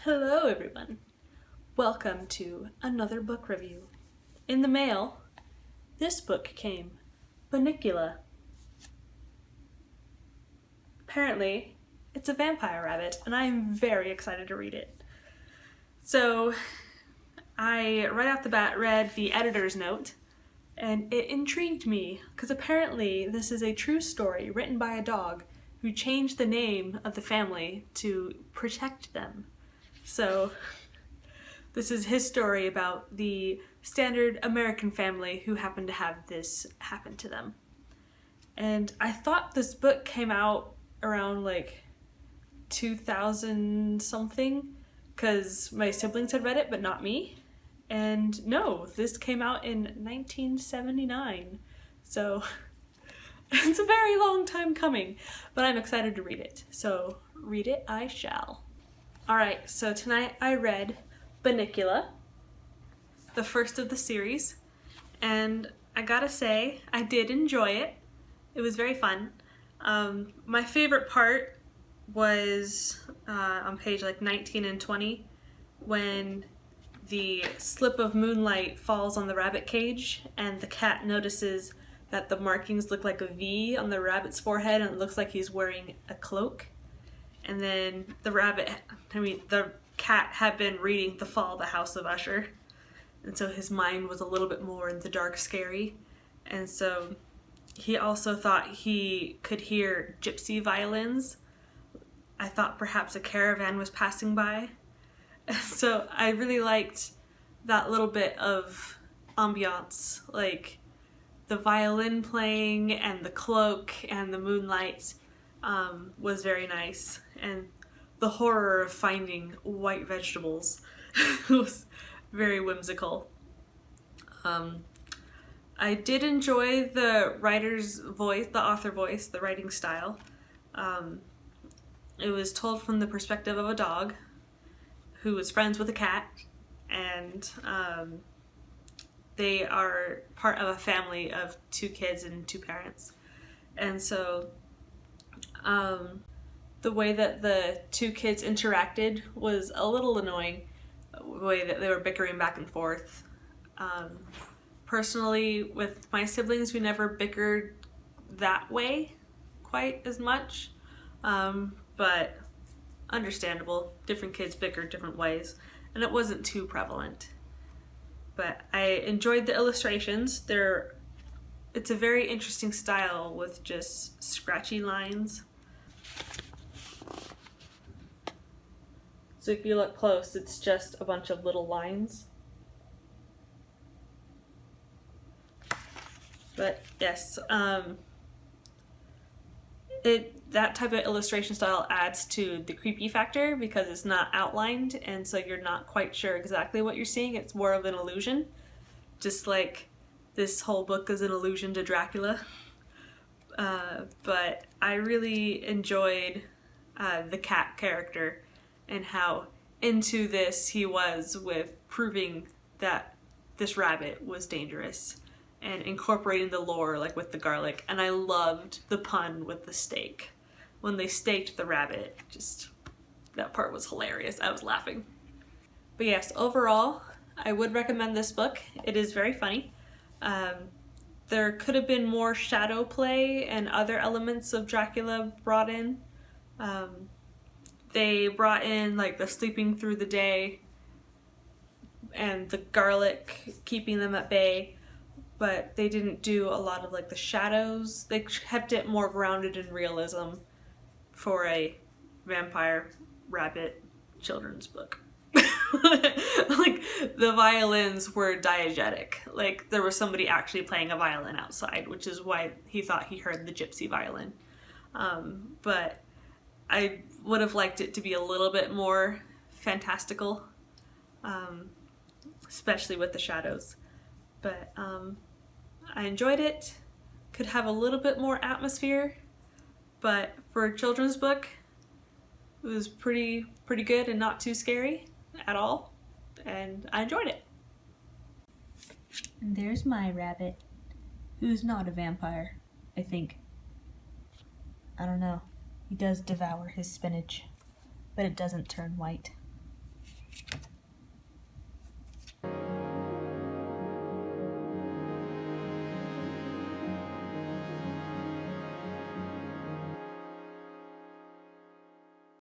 Hello everyone! Welcome to another book review. In the mail, this book came, Bunnicula. Apparently, it's a vampire rabbit, and I am very excited to read it. So, I right off the bat read the editor's note, and it intrigued me, because apparently this is a true story written by a dog who changed the name of the family to protect them. So, this is his story about the standard American family who happened to have this happen to them. And I thought this book came out around like 2000 something, because my siblings had read it, but not me. And no, this came out in 1979. So, it's a very long time coming, but I'm excited to read it. So, read it I shall. Alright, so tonight I read Bunnicula, the first of the series, and I gotta say, I did enjoy it. It was very fun. My favorite part was on page like 19 and 20, when the slip of moonlight falls on the rabbit cage and the cat notices that the markings look like a V on the rabbit's forehead and it looks like he's wearing a cloak. And then the cat had been reading The Fall of the House of Usher, and so his mind was a little bit more in the dark scary, and so he also thought he could hear gypsy violins. I thought perhaps a caravan was passing by. So I really liked that little bit of ambiance, like the violin playing and the cloak and the moonlight was very nice, and the horror of finding white vegetables was very whimsical. I did enjoy the writer's voice, the author voice, the writing style. It was told from the perspective of a dog who was friends with a cat, and they are part of a family of 2 kids and 2 parents. And so the way that the 2 kids interacted was a little annoying, the way that they were bickering back and forth. Personally, with my siblings, we never bickered that way quite as much, but understandable. Different kids bicker different ways, and it wasn't too prevalent. But I enjoyed the illustrations. It's a very interesting style with just scratchy lines. So if you look close, it's just a bunch of little lines. But yes, that type of illustration style adds to the creepy factor because it's not outlined, and so you're not quite sure exactly what you're seeing. It's more of an illusion, just like this whole book is an allusion to Dracula. But I really enjoyed the cat character and how into this he was with proving that this rabbit was dangerous and incorporating the lore, like with the garlic. And I loved the pun with the steak. When they staked the rabbit, that part was hilarious. I was laughing. But yes, overall, I would recommend this book. It is very funny. There could have been more shadow play and other elements of Dracula brought in. They brought in like the sleeping through the day and the garlic keeping them at bay, but they didn't do a lot of like the shadows. They kept it more grounded in realism for a vampire rabbit children's book. Like the violins were diegetic. Like there was somebody actually playing a violin outside, which is why he thought he heard the gypsy violin. But I would have liked it to be a little bit more fantastical, especially with the shadows. But I enjoyed it. Could have a little bit more atmosphere, but for a children's book, it was pretty good and not too scary at all, and I enjoyed it. And there's my rabbit, who's not a vampire, I think. I don't know. He does devour his spinach, but it doesn't turn white.